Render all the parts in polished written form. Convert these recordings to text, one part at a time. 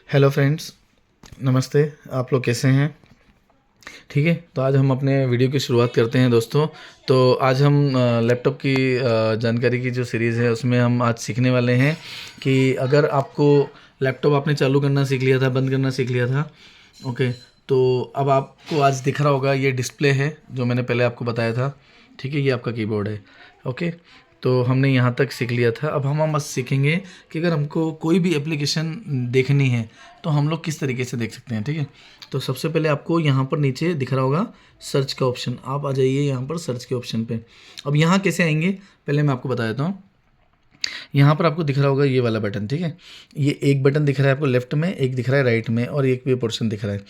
Hello friends, नमस्ते। आप लोग कैसे हैं? ठीक है, तो आज हम अपने वीडियो की शुरुआत करते हैं दोस्तों। तो आज हम लैपटॉप की जानकारी की जो सीरीज़ है उसमें हम आज सीखने वाले हैं कि अगर आपको लैपटॉप आपने चालू करना सीख लिया था, बंद करना सीख लिया था, ओके, तो अब आपको आज दिख रहा होगा ये डिस्प्ले है जो मैंने पहले आपको बताया था। ठीक है, ये आपका कीबोर्ड है। ओके, तो हमने यहाँ तक सीख लिया था। अब हम बस सीखेंगे कि अगर हमको कोई भी एप्लीकेशन देखनी है तो हम लोग किस तरीके से देख सकते हैं। ठीक है, तो सबसे पहले आपको यहाँ पर नीचे दिख रहा होगा सर्च का ऑप्शन। आप आ जाइए यहाँ पर सर्च के ऑप्शन पे। अब यहाँ कैसे आएंगे पहले मैं आपको बता देता हूँ। यहाँ पर आपको दिख रहा होगा ये वाला बटन। ठीक है, ये एक बटन दिख रहा है आपको लेफ्ट में, एक दिख रहा है राइट में और एक भी पोर्शन दिख रहा है।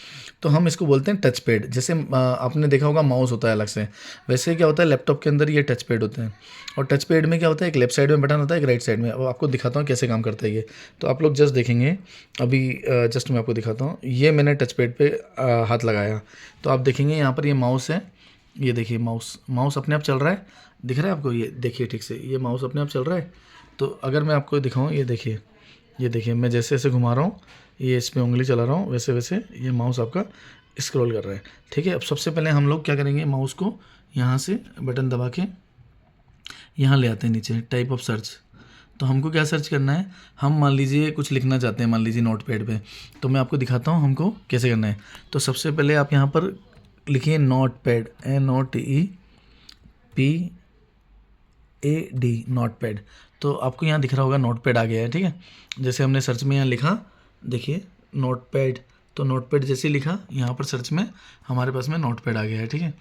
तो हम इसको बोलते हैं टच पैड। जैसे आपने देखा होगा माउस होता है अलग से, वैसे क्या होता है लैपटॉप के अंदर ये टच पैड होता है। और टच पैड में क्या होता है, एक लेफ्ट साइड में बटन होता है, एक राइट साइड में। अब आपको दिखाता हूँ कैसे काम करता है ये। तो आप लोग जस्ट देखेंगे अभी, जस्ट मैं आपको दिखाता हूँ। ये मैंने टच पैड पे हाथ लगाया तो आप देखेंगे यहाँ पर ये माउस है। ये देखिए माउस अपने आप चल रहा है, दिख रहा है आपको? ये देखिए ठीक से, ये माउस अपने आप चल रहा है। तो अगर मैं आपको दिखाऊं, ये देखिए मैं जैसे जैसे घुमा रहा हूँ, ये इस पर उंगली चला रहा हूँ, वैसे वैसे ये माउस आपका स्क्रॉल कर रहा है। ठीक है, अब सबसे पहले हम लोग क्या करेंगे, माउस को यहाँ से बटन दबा के यहाँ ले आते हैं नीचे, टाइप ऑफ सर्च। तो हमको क्या सर्च करना है, हम मान लीजिए कुछ लिखना चाहते हैं, मान लीजिए नोट पैड पर। तो मैं आपको दिखाता हूँ हमको कैसे करना है। तो सबसे पहले आप यहाँ पर लिखिए note pad, NOTEPAD, note pad. तो आपको यहाँ दिख रहा होगा नोट पैड आ गया है। ठीक है, जैसे हमने सर्च में यहाँ लिखा, देखिए नोट पैड। तो नोट पैड जैसे लिखा यहाँ पर सर्च में हमारे पास में नोट पैड आ गया है। ठीक है,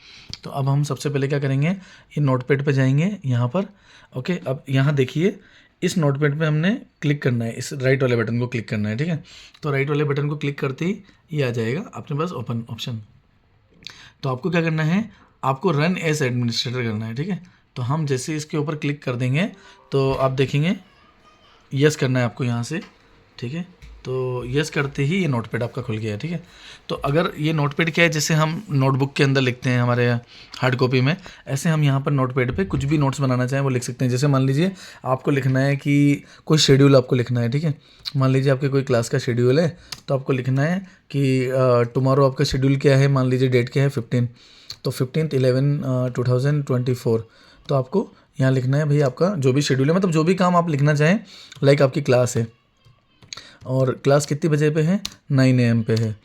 तो अब हम सबसे पहले क्या करेंगे, ये नोट पैड पर जाएंगे यहाँ पर। ओके, अब यहाँ देखिए इस नोट पैड पर हमने क्लिक करना है, इस राइट वाले बटन को क्लिक करना है। ठीक है, तो राइट वाले बटन को क्लिक करते ही ये आ जाएगा अपने पास ओपन ऑप्शन। तो आपको क्या करना है, आपको रन एज एडमिनिस्ट्रेटर करना है। ठीक है, तो हम जैसे इसके ऊपर क्लिक कर देंगे तो आप देखेंगे यस करना है आपको यहाँ से। ठीक है, तो यस करते ही ये नोटपैड आपका खुल गया है। ठीक है, तो अगर ये नोटपैड क्या है, जैसे हम नोटबुक के अंदर लिखते हैं हमारे हार्ड कॉपी में, ऐसे हम यहाँ पर नोटपैड पे कुछ भी नोट्स बनाना चाहें वो लिख सकते हैं। जैसे मान लीजिए आपको लिखना है कि कोई शेड्यूल आपको लिखना है। ठीक है, मान लीजिए आपके कोई क्लास का शेड्यूल है, तो आपको लिखना है कि टुमारो आपका शेड्यूल क्या है, मान लीजिए डेट क्या है 15, तो 15/11/2024। तो आपको यहाँ लिखना है भाई आपका जो भी शेड्यूल है, मतलब जो भी काम आप लिखना चाहें। लाइक आपकी क्लास है और क्लास कितनी बजे पे है, 9 AM पे है।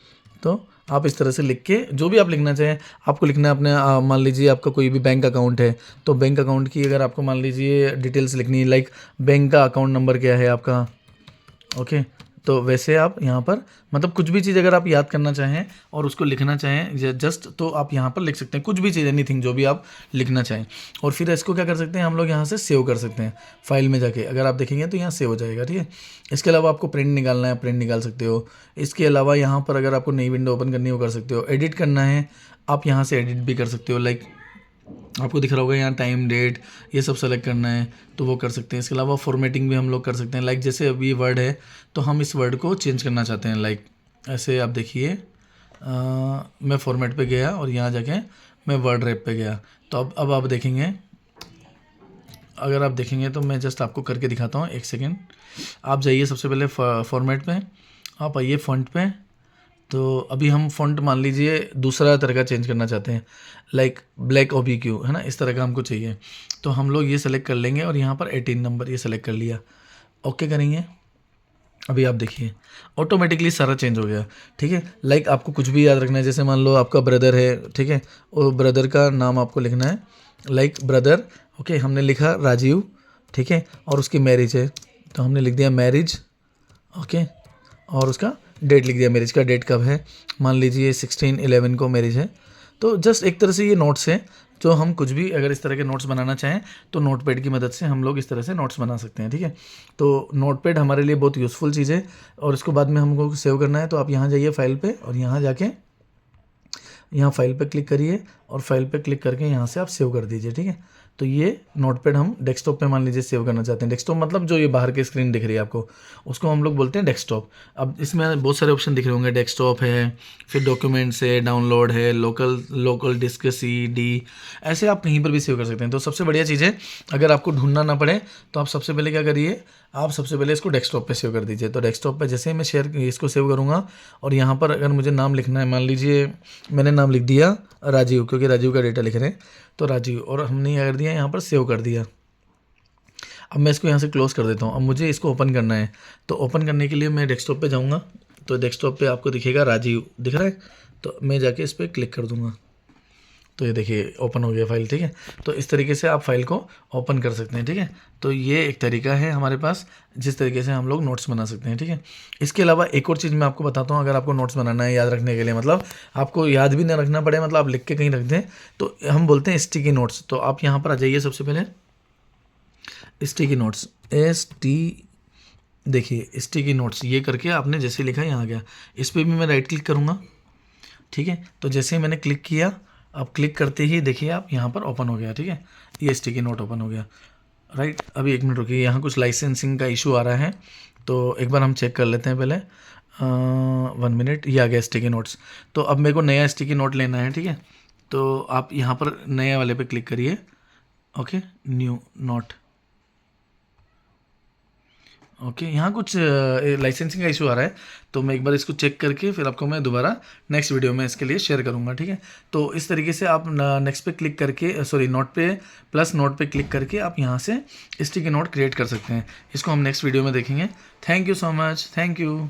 तो आप इस तरह से लिख के जो भी आप लिखना चाहें, आपको लिखना है अपने मान लीजिए आपका कोई भी बैंक अकाउंट है, तो बैंक अकाउंट की अगर आपको मान लीजिए डिटेल्स लिखनी है, लाइक बैंक का अकाउंट नंबर क्या है आपका। ओके, तो वैसे आप यहाँ पर मतलब कुछ भी चीज़ अगर आप याद करना चाहें और उसको लिखना चाहें जस्ट, तो आप यहाँ पर लिख सकते हैं कुछ भी चीज़, एनीथिंग जो भी आप लिखना चाहें। और फिर इसको क्या कर सकते हैं हम लोग, यहाँ से सेव कर सकते हैं फाइल में जाके। अगर आप देखेंगे तो यहाँ सेव हो जाएगा। ठीक है, इसके अलावा आपको प्रिंट निकालना है, प्रिंट निकाल सकते हो। इसके अलावा यहाँ पर अगर आपको नई विंडो ओपन करनी है वो कर सकते हो। एडिट करना है, आप यहाँ से एडिट भी कर सकते हो। लाइक आपको दिख रहा होगा यहाँ टाइम डेट ये सब सेलेक्ट करना है तो वो कर सकते हैं। इसके अलावा फॉर्मेटिंग भी हम लोग कर सकते हैं। लाइक जैसे अभी वर्ड है तो हम इस वर्ड को चेंज करना चाहते हैं, लाइक ऐसे आप देखिए मैं फॉर्मेट पे गया और यहाँ जाके मैं वर्ड रैप पे गया। तो अब आप देखेंगे, अगर आप देखेंगे तो मैं जस्ट आपको करके दिखाता हूँ, एक सेकेंड। आप जाइए सबसे पहले फॉर्मेट पे, आप आइए फ़ॉन्ट पे। तो अभी हम फ़ॉन्ट मान लीजिए दूसरा तरह का चेंज करना चाहते हैं, लाइक ब्लैक OBQ है ना, इस तरह का हमको चाहिए। तो हम लोग ये सेलेक्ट कर लेंगे और यहाँ पर 18 नंबर ये सेलेक्ट कर लिया, ओके करेंगे। अभी आप देखिए ऑटोमेटिकली सारा चेंज हो गया। ठीक है, लाइक आपको कुछ भी याद रखना है, जैसे मान लो आपका ब्रदर है, ठीक है, और ब्रदर का नाम आपको लिखना है, लाइक ब्रदर। ओके, हमने लिखा राजीव, ठीक है, और उसकी मैरिज है तो हमने लिख दिया मैरिज। ओके, और उसका डेट लिख दिया, मैरिज का डेट कब है, मान लीजिए 16/11 को मैरिज है। तो जस्ट एक तरह से ये नोट्स हैं, जो हम कुछ भी अगर इस तरह के नोट्स बनाना चाहें तो नोटपैड की मदद से हम लोग इस तरह से नोट्स बना सकते हैं। ठीक है, तो नोटपैड हमारे लिए बहुत यूज़फुल चीज़ है। और इसको बाद में हमको सेव करना है तो आप यहाँ जाइए फाइल पे और यहाँ जाके यहाँ फाइल पे क्लिक करिए और फाइल पे क्लिक करके यहाँ से आप सेव कर दीजिए। ठीक है, तो ये नोटपैड हम डेस्कटॉप पे मान लीजिए सेव करना चाहते हैं। डेस्कटॉप मतलब जो ये बाहर की स्क्रीन दिख रही है आपको, उसको हम लोग बोलते हैं डेस्कटॉप। अब इसमें बहुत सारे ऑप्शन दिख रहे होंगे, डेस्कटॉप है, फिर डॉक्यूमेंट्स है, डाउनलोड है, लोकल डिस्क CD, ऐसे आप कहीं पर भी सेव कर सकते हैं। तो सबसे बढ़िया चीज़ है, अगर आपको ढूंढना ना पड़े तो आप सबसे पहले क्या करिए, आप सबसे पहले इसको डेस्कटॉप पे सेव कर दीजिए। तो डेस्कटॉप पे जैसे ही मैं इसको सेव करूँगा, और यहाँ पर अगर मुझे नाम लिखना है, मान लीजिए मैंने नाम लिख दिया राजीव, क्योंकि राजीव का डेटा लिख रहे हैं, तो राजीव, और हमने क्या कर दिया, यहाँ पर सेव कर दिया। अब मैं इसको यहाँ से क्लोज़ कर देता हूँ। अब मुझे इसको ओपन करना है, तो ओपन करने के लिए मैं डेस्कटॉप पे जाऊँगा, तो डेस्कटॉप पे आपको दिखेगा राजीव दिख रहा है, तो मैं जाके इस पर क्लिक कर दूँगा, तो ये देखिए ओपन हो गया फाइल। ठीक है, तो इस तरीके से आप फाइल को ओपन कर सकते हैं। ठीक है, तो ये एक तरीका है हमारे पास, जिस तरीके से हम लोग नोट्स बना सकते हैं। ठीक है, इसके अलावा एक और चीज़ मैं आपको बताता हूँ, अगर आपको नोट्स बनाना है याद रखने के लिए, मतलब आपको याद भी ना रखना पड़े, मतलब आप लिख के कहीं रख दें, तो हम बोलते हैं स्टिकी नोट्स। तो आप यहाँ पर आ जाइए, सबसे पहले स्टिकी नोट्स, देखिए स्टिकी नोट्स, ये करके आपने जैसे लिखा यहाँ आ गया, इस पर भी मैं राइट क्लिक करूँगा। ठीक है, तो जैसे ही मैंने क्लिक किया, अब क्लिक करते ही देखिए आप यहाँ पर ओपन हो गया। ठीक है, ये स्टिकी नोट ओपन हो गया। राइट, अभी 1 मिनट रुकिए, यहाँ कुछ लाइसेंसिंग का इशू आ रहा है, तो एक बार हम चेक कर लेते हैं पहले। 1 मिनट, ये आ गया स्टिकी नोट्स। तो अब मेरे को नया स्टिकी नोट लेना है। ठीक है, तो आप यहाँ पर नए वाले पे क्लिक करिए। Okay, new note. ओके, यहाँ कुछ लाइसेंसिंग का इशू आ रहा है, तो मैं एक बार इसको चेक करके फिर आपको मैं दोबारा नेक्स्ट वीडियो में इसके लिए शेयर करूँगा। ठीक है, तो इस तरीके से आप नेक्स्ट पे क्लिक करके, सॉरी नोट पे, प्लस नोट पे क्लिक करके आप यहाँ से स्टिकी नोट क्रिएट कर सकते हैं। इसको हम नेक्स्ट वीडियो में देखेंगे। Thank you so much, thank you.